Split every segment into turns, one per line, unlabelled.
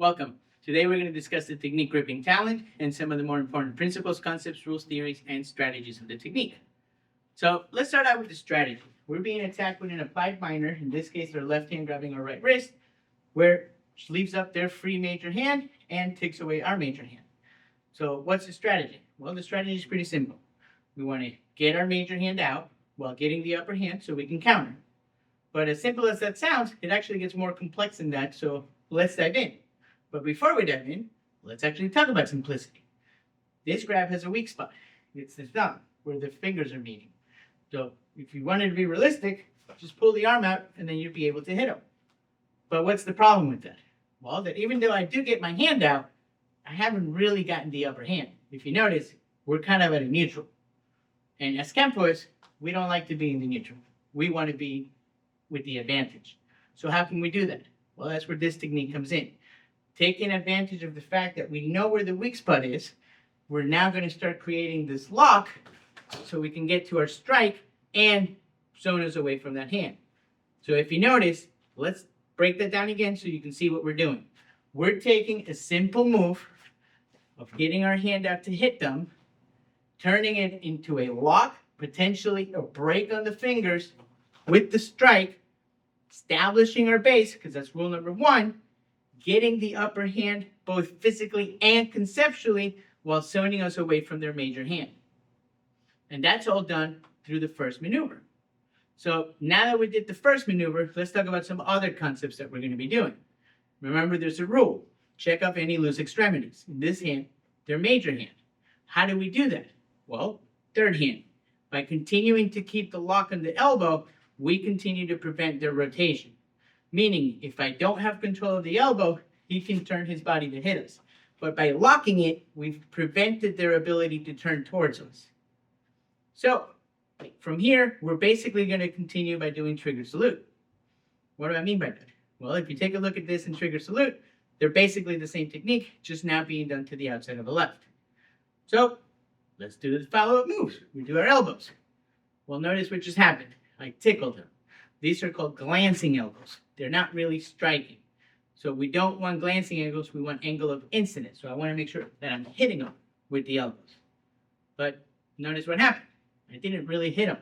Welcome. Today we're going to discuss the technique Gripping Talon and some of the more important principles, concepts, rules, theories, and strategies of the technique. So let's start out with the strategy. We're being attacked with an applied minor, in this case their left hand grabbing our right wrist, where she leaves up their free major hand and takes away our major hand. So what's the strategy? Well, the strategy is pretty simple. We want to get our major hand out while getting the upper hand so we can counter. But as simple as that sounds, it actually gets more complex than that, so let's dive in. But before we dive in, let's actually talk about simplicity. This grab has a weak spot. It's the thumb, where the fingers are meeting. So if you wanted to be realistic, just pull the arm out and then you'd be able to hit him. But what's the problem with that? Well, that even though I do get my hand out, I haven't really gotten the upper hand. If you notice, we're kind of at a neutral. And as Kenpoists, we don't like to be in the neutral. We want to be with the advantage. So how can we do that? Well, that's where this technique comes in. Taking advantage of the fact that we know where the weak spot is, we're now going to start creating this lock so we can get to our strike and zone us away from that hand. So if you notice, let's break that down again so you can see what we're doing. We're taking a simple move of getting our hand out to hit them, turning it into a lock, potentially a break on the fingers with the strike, establishing our base, because that's rule number one, getting the upper hand both physically and conceptually while zoning us away from their major hand. And that's all done through the first maneuver. So now that we did the first maneuver, let's talk about some other concepts that we're going to be doing. Remember, there's a rule. Check off any loose extremities. In this hand, their major hand. How do we do that? Well, third hand. By continuing to keep the lock on the elbow, we continue to prevent their rotation. Meaning, if I don't have control of the elbow, he can turn his body to hit us. But by locking it, we've prevented their ability to turn towards us. So, from here, we're basically going to continue by doing trigger salute. What do I mean by that? Well, if you take a look at this in trigger salute, they're basically the same technique, just now being done to the outside of the left. So, let's do the follow-up moves. We do our elbows. Well, notice what just happened. I tickled him. These are called glancing elbows. They're not really striking. So we don't want glancing angles, we want angle of incidence. So I want to make sure that I'm hitting them with the elbows. But notice what happened. I didn't really hit him.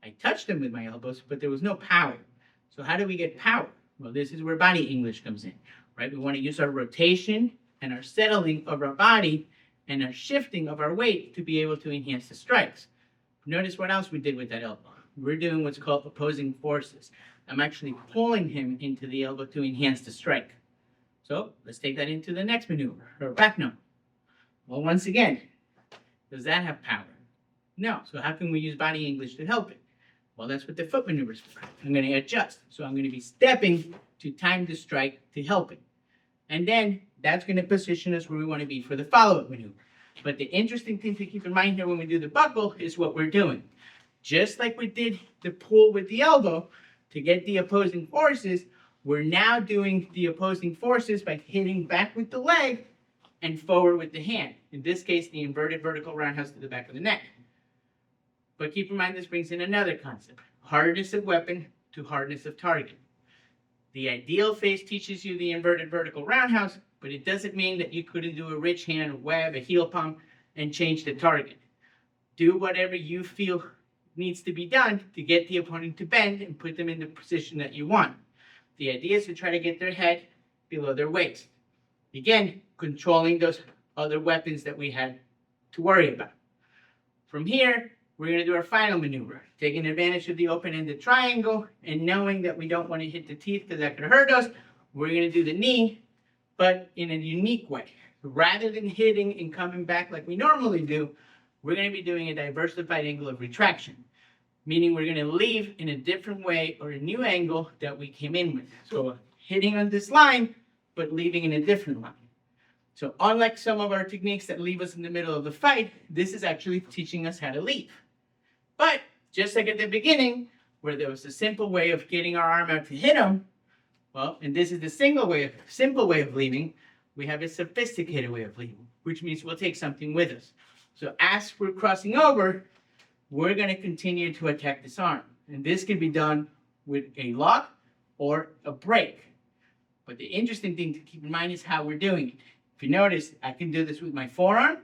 I touched him with my elbows, but there was no power. So how do we get power? Well, this is where body English comes in, right? We want to use our rotation and our settling of our body and our shifting of our weight to be able to enhance the strikes. Notice what else we did with that elbow. We're doing what's called opposing forces. I'm actually pulling him into the elbow to enhance the strike. So let's take that into the next maneuver, or back no. Well, once again, does that have power? No. So how can we use body English to help it? Well, that's what the foot maneuver is for. I'm going to adjust. So I'm going to be stepping to time the strike to help it. And then that's going to position us where we want to be for the follow-up maneuver. But the interesting thing to keep in mind here when we do the buckle is what we're doing. Just like we did the pull with the elbow to get the opposing forces, we're now doing the opposing forces by hitting back with the leg and forward with the hand. In this case, the inverted vertical roundhouse to the back of the neck. But keep in mind, this brings in another concept. Hardness of weapon to hardness of target. The ideal phase teaches you the inverted vertical roundhouse, but it doesn't mean that you couldn't do a rich hand, a web, a heel pump, and change the target. Do whatever you feel needs to be done to get the opponent to bend and put them in the position that you want. The idea is to try to get their head below their waist. Again, controlling those other weapons that we had to worry about. From here, we're going to do our final maneuver, taking advantage of the open-ended triangle and knowing that we don't want to hit the teeth because that could hurt us. We're going to do the knee, but in a unique way. Rather than hitting and coming back like we normally do, we're going to be doing a diversified angle of retraction, meaning we're going to leave in a different way or a new angle that we came in with. So hitting on this line, but leaving in a different line. So unlike some of our techniques that leave us in the middle of the fight, this is actually teaching us how to leave. But just like at the beginning, where there was a simple way of getting our arm out to hit them, well, and this is the simple way of leaving, we have a sophisticated way of leaving, which means we'll take something with us. So as we're crossing over, we're going to continue to attack this arm. And this can be done with a lock or a break. But the interesting thing to keep in mind is how we're doing it. If you notice, I can do this with my forearm,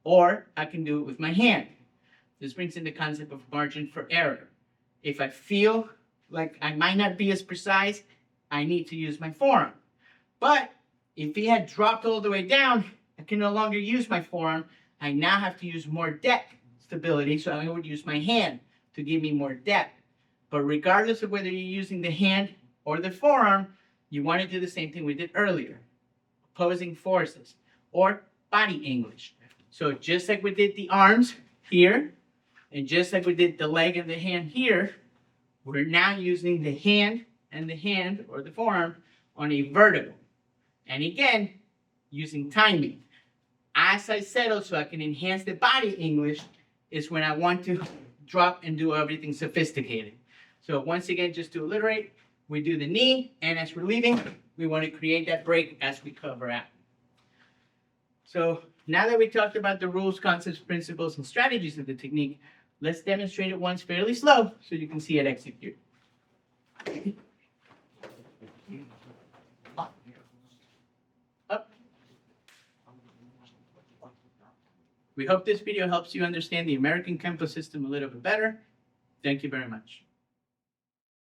or I can do it with my hand. This brings in the concept of margin for error. If I feel like I might not be as precise, I need to use my forearm. But if he had dropped all the way down, I can no longer use my forearm. I now have to use more depth stability, so I would use my hand to give me more depth. But regardless of whether you're using the hand or the forearm, you want to do the same thing we did earlier. Opposing forces, or body English. So just like we did the arms here, and just like we did the leg and the hand here, we're now using the hand and the hand, or the forearm, on a vertical. And again, using timing. As I settle so I can enhance the body English is when I want to drop and do everything sophisticated. So once again, just to alliterate, we do the knee, and as we're leaving, we want to create that break as we cover out. So now that we talked about the rules, concepts, principles, and strategies of the technique, let's demonstrate it once fairly slow so you can see it executed. Up. We hope this video helps you understand the American Kenpo system a little bit better. Thank you very much.